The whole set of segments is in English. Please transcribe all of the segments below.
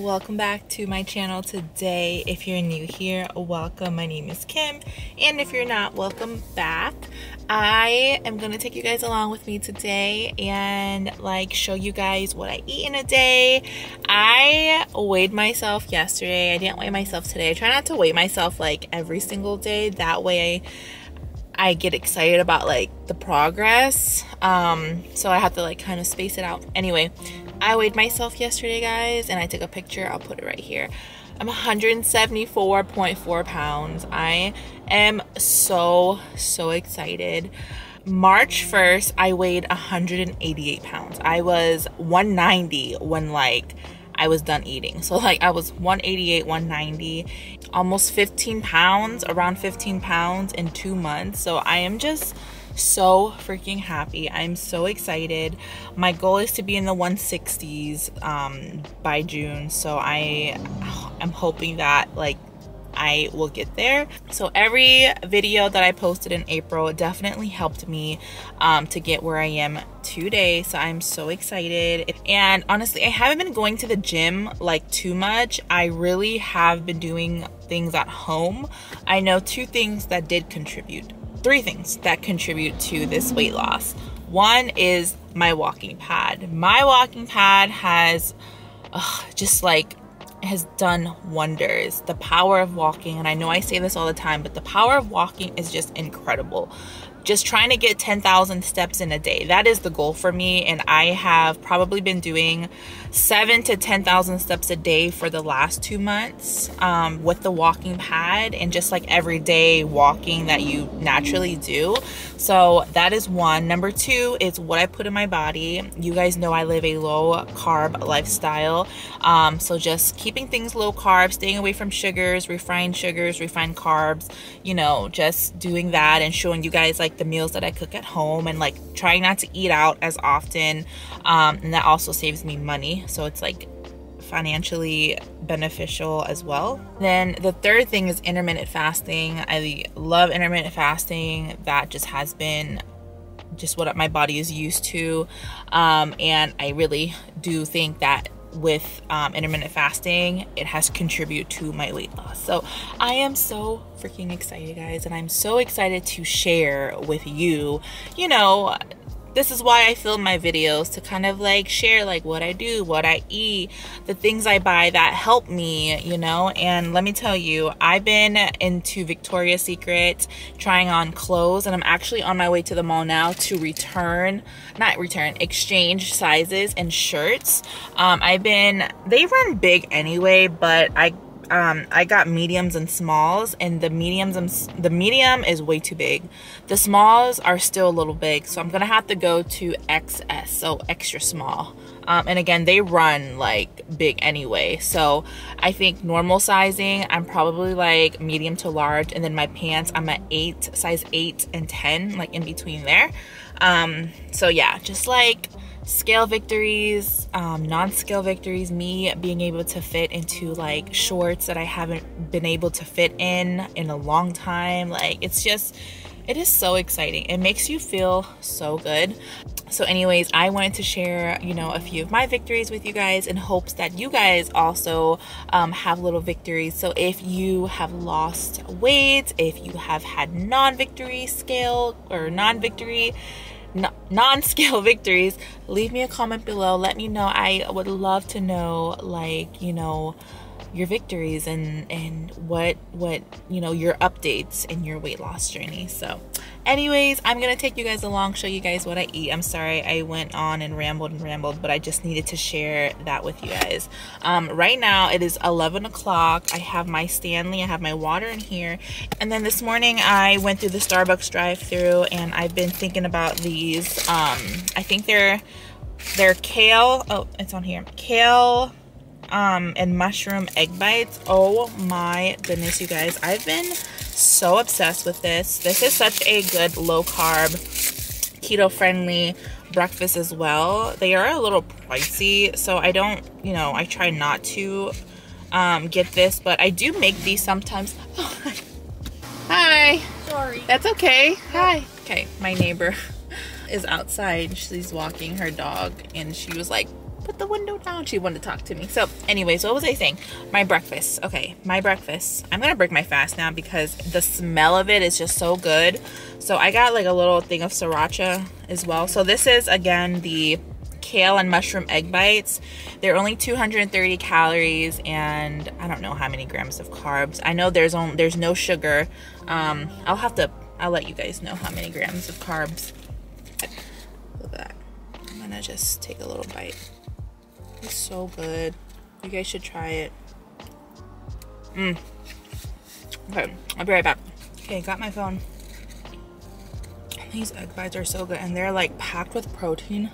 welcome back to my channel today. If you're new here, welcome. My name is Kim, and if you're not, welcome back. I am gonna take you guys along with me today and show you guys what I eat in a day. I weighed myself yesterday. I didn't weigh myself today. I try not to weigh myself every single day, that way I get excited about the progress, so I have to kind of space it out. Anyway, I weighed myself yesterday, guys, and I took a picture. I'll put it right here. I'm 174.4 pounds. I am so excited. March 1st, I weighed 188 pounds. I was 190 when I was done eating. So I was 188, 190, almost 15 pounds, around 15 pounds in 2 months. So I am just so freaking happy. I'm so excited. My goal is to be in the 160s by June. So I am hoping that I will get there. So every video that I posted in April definitely helped me to get where I am today. So I'm so excited. And honestly, I haven't been going to the gym too much. I really have been doing things at home. I know three things that contribute to this weight loss. One is my walking pad. My walking pad has has done wonders. The power of walking, and I know I say this all the time, but the power of walking is just incredible. Just trying to get 10,000 steps in a day. That is the goal for me, and I have probably been doing 7,000 to 10,000 steps a day for the last 2 months with the walking pad and just everyday walking that you naturally do. So that is one. Number two is what I put in my body. You guys know I live a low carb lifestyle, so just keeping things low carb, staying away from sugars, refined carbs, just doing that and showing you guys the meals that I cook at home, and trying not to eat out as often, and that also saves me money, so it's financially beneficial as well. Then the third thing is intermittent fasting. I love intermittent fasting. That just has been just what my body is used to, and I really do think that with intermittent fasting, it has contributed to my weight loss. So I am so freaking excited, guys, and I'm so excited to share with you. This is why I film my videos, to kind of share what I do, what I eat, the things I buy that help me, and let me tell you, I've been into Victoria's Secret trying on clothes, and I'm actually on my way to the mall now to exchange sizes and shirts. They run big anyway, but I got mediums and smalls, and the medium is way too big. The smalls are still a little big, so I'm gonna have to go to XS, so extra small. And again, they run big anyway, so I think normal sizing, I'm probably medium to large, and then my pants, I'm at size 8 and 10, in between there. So yeah, just scale victories, non-scale victories, me being able to fit into shorts that I haven't been able to fit in a long time. It is so exciting. It makes you feel so good. So anyways, I wanted to share, a few of my victories with you guys in hopes that you guys also have little victories. So if you have lost weight, if you have had non-scale victories, leave me a comment below. Let me know. I would love to know your victories and what your updates in your weight loss journey. So anyways, I'm gonna take you guys along, show you guys what I eat. I'm sorry I went on and rambled, but I just needed to share that with you guys. Right now it is 11 o'clock. I have my Stanley, I have my water in here, and then this morning I went through the Starbucks drive-through, and I've been thinking about these. I think they're kale. Oh, it's on here. Kale and mushroom egg bites. Oh my goodness, you guys, I've been so obsessed with this. This is such a good low carb, keto friendly breakfast as well. They are a little pricey, so I don't, I try not to get this, but I do make these sometimes. Oh, hi. Sorry. That's okay. Hi. Okay, my neighbor is outside. She's walking her dog, and she was put the window down. She wanted to talk to me. So anyways, what was I saying? My breakfast. Okay, my breakfast. I'm gonna break my fast now because the smell of it is just so good. So I got like a little thing of sriracha as well. So this is, again, the kale and mushroom egg bites. They're only 230 calories and I don't know how many grams of carbs. I know there's no sugar. I'll let you guys know how many grams of carbs. Look at that. I'm gonna just take a little bite. It's so good. You guys should try it. Okay, I'll be right back. Okay, got my phone. These egg bites are so good and they're like packed with protein.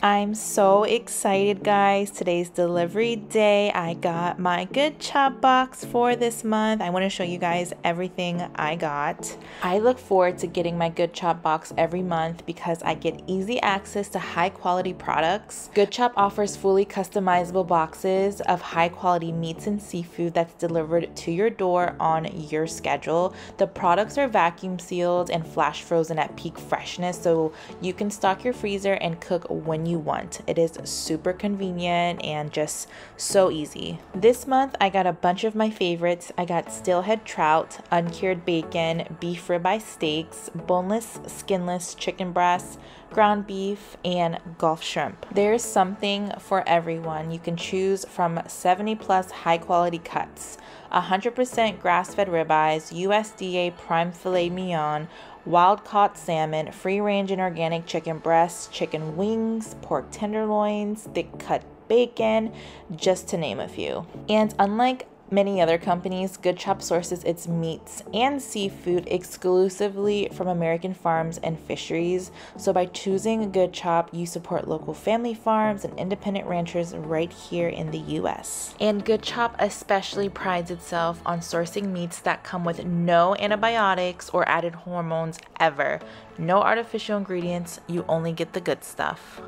I'm so excited, guys. Today's delivery day. I got my Good Chop box for this month. I want to show you guys everything I got. I look forward to getting my Good Chop box every month because I get easy access to high quality products. Good Chop offers fully customizable boxes of high quality meats and seafood that's delivered to your door on your schedule. The products are vacuum sealed and flash frozen at peak freshness, so you can stock your freezer and cook when you want. It is super convenient and just so easy. This month I got a bunch of my favorites. I got steelhead trout, uncured bacon, beef ribeye steaks, boneless, skinless chicken breasts, ground beef, and Gulf shrimp. There's something for everyone. You can choose from 70 plus high quality cuts, 100% grass-fed ribeyes, USDA prime filet mignon, wild-caught salmon, free-range and organic chicken breasts, chicken wings, pork tenderloins, thick-cut bacon, just to name a few. And unlike many other companies, Good Chop sources its meats and seafood exclusively from American farms and fisheries. So by choosing Good Chop, you support local family farms and independent ranchers right here in the US. And Good Chop especially prides itself on sourcing meats that come with no antibiotics or added hormones ever. No artificial ingredients, you only get the good stuff.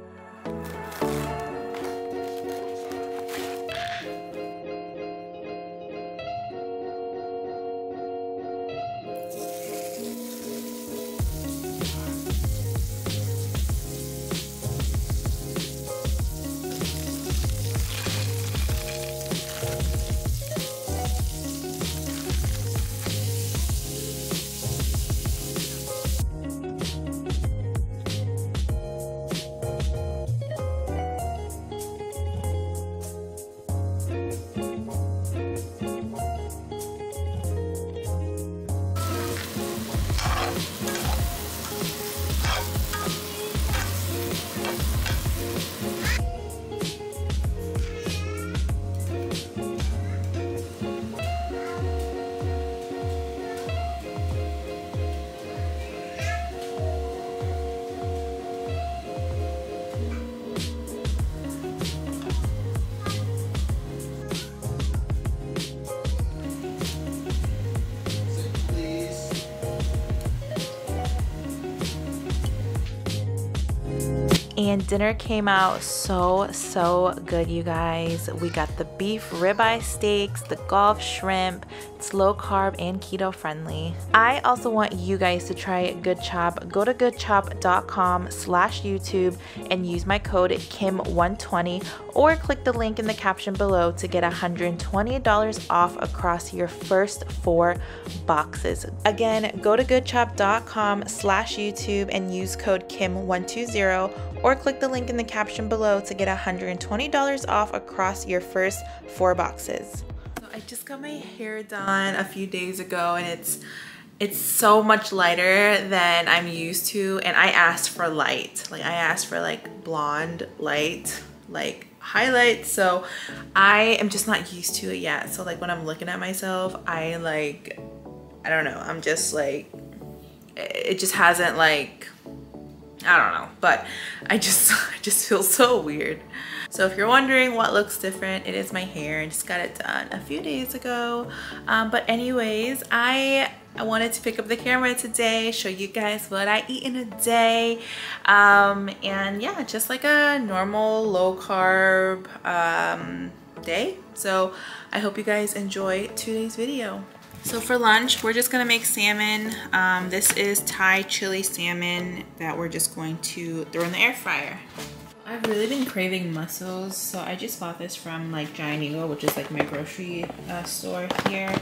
And dinner came out so good, you guys. We got the beef ribeye steaks, the Gulf shrimp. It's low carb and keto friendly. I also want you guys to try Good Chop. Go to goodchop.com/YouTube and use my code KIM120 or click the link in the caption below to get $120 off across your first 4 boxes. Again, go to goodchop.com/YouTube and use code KIM120 or click the link in the caption below to get $120 off across your first 4 boxes. So I just got my hair done a few days ago and it's so much lighter than I'm used to, and I asked for light. Like I asked for like blonde light, like highlights, so I am just not used to it yet. So like when I'm looking at myself, I don't know, I'm just like, it just hasn't like, I don't know, but I just feel so weird. So if you're wondering what looks different, it is my hair. I just got it done a few days ago. But anyways, I wanted to pick up the camera today, show you guys what I eat in a day. And yeah, just like a normal low carb day. So I hope you guys enjoy today's video. So for lunch, we're just gonna make salmon. This is Thai chili salmon that we're just going to throw in the air fryer. I've really been craving mussels, so I just bought this from like Giant Eagle, which is like my grocery store here.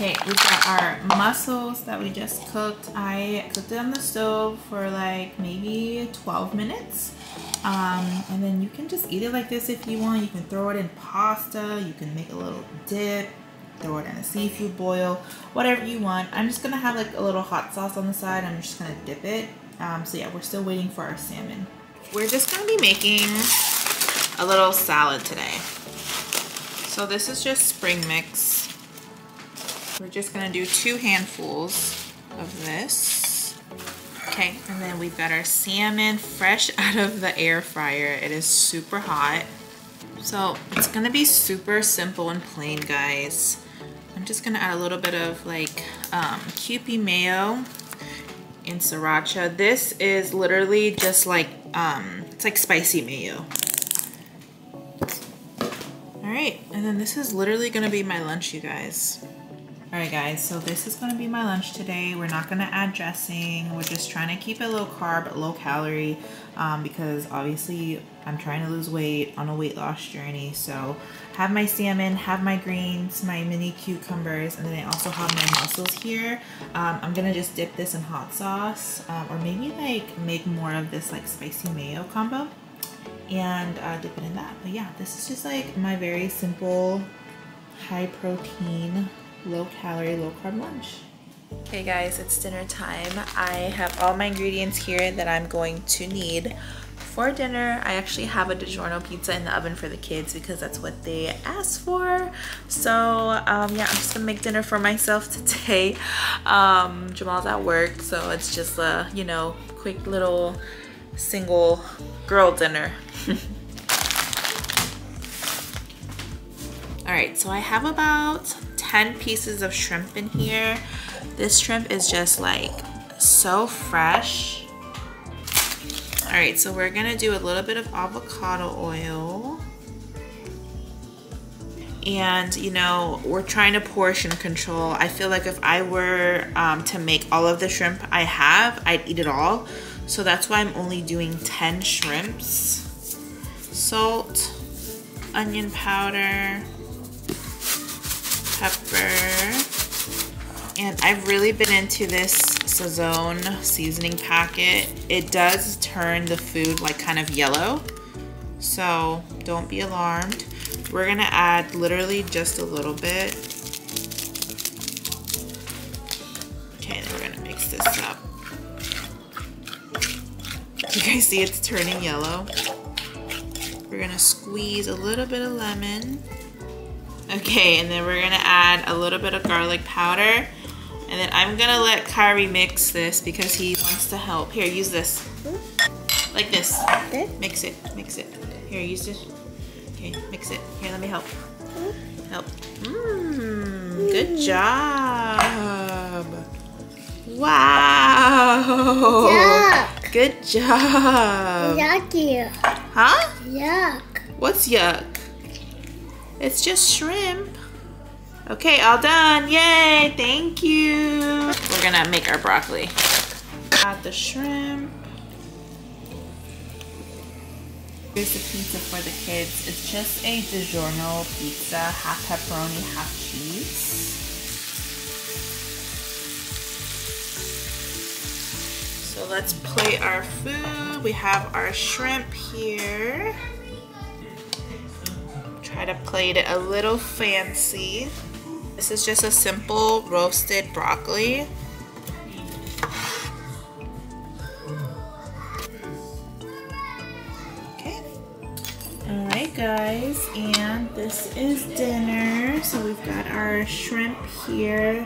Okay, we've got our mussels that we just cooked. I cooked it on the stove for like maybe 12 minutes. And then you can just eat it like this if you want. You can throw it in pasta, you can make a little dip, throw it in a seafood boil, whatever you want. I'm just gonna have like a little hot sauce on the side. I'm just gonna dip it. So yeah, we're still waiting for our salmon. We're just gonna be making a little salad today. So this is just spring mix. We're just gonna do 2 handfuls of this. Okay, and then we've got our salmon fresh out of the air fryer. It is super hot. So it's gonna be super simple and plain, guys. I'm just gonna add a little bit of like Kewpie mayo and sriracha. This is literally just like, it's like spicy mayo. All right, and then this is literally gonna be my lunch, you guys. All right, guys, so this is gonna be my lunch today. We're not gonna add dressing. We're just trying to keep it low carb, low calorie, because obviously I'm trying to lose weight on a weight loss journey. So have my salmon, have my greens, my mini cucumbers, and then I also have my mussels here. I'm gonna just dip this in hot sauce, or maybe like make more of this like spicy mayo combo and dip it in that. But yeah, this is just like my very simple, high protein, low calorie, low carb lunch. Okay guys, it's dinner time. I have all my ingredients here that I'm going to need for dinner. I actually have a DiGiorno pizza in the oven for the kids because that's what they asked for. So yeah, I'm just gonna make dinner for myself today. Jamal's at work, so it's just a, you know, quick little single girl dinner. All right, so I have about 10 pieces of shrimp in here. This shrimp is just like so fresh. All right, so we're gonna do a little bit of avocado oil. And you know, we're trying to portion control. I feel like if I were to make all of the shrimp I have, I'd eat it all. So that's why I'm only doing 10 shrimps. Salt, onion powder, pepper, and I've really been into this Sazón seasoning packet. It does turn the food like kind of yellow, so don't be alarmed. We're gonna add literally just a little bit. Okay, then we're gonna mix this up. You guys see it's turning yellow? We're gonna squeeze a little bit of lemon. Okay, and then we're gonna add a little bit of garlic powder. And then I'm gonna let Kyrie mix this because he wants to help. Here, use this. Like this. Mix it, mix it. Here, use this. Okay, mix it. Here, let me help. Help. Good job. Wow. Yuck. Good job. Yucky. Huh? Yuck. What's yuck? It's just shrimp. Okay, all done. Yay, thank you. We're gonna make our broccoli. Add the shrimp. Here's the pizza for the kids. It's just a DiGiorno pizza, half pepperoni, half cheese. So let's plate our food. We have our shrimp here. Try to plate it a little fancy. This is just a simple roasted broccoli. Okay. All right, guys, and this is dinner. So we've got our shrimp here,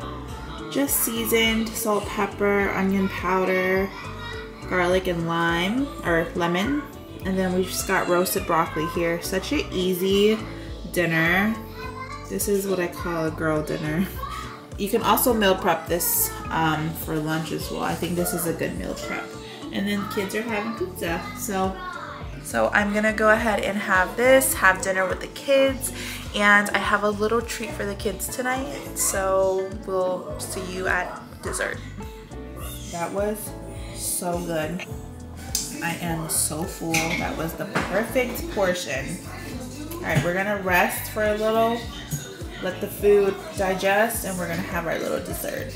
just seasoned, salt, pepper, onion powder, garlic and lime, or lemon. And then we've just got roasted broccoli here. Such an easy dinner. This is what I call a girl dinner. You can also meal prep this for lunch as well. I think this is a good meal prep. And then kids are having pizza. So I'm gonna go ahead and have this, have dinner with the kids, and I have a little treat for the kids tonight. So we'll see you at dessert. That was so good. I am so full. That was the perfect portion. All right, we're gonna rest for a little, let the food digest, and we're gonna have our little dessert.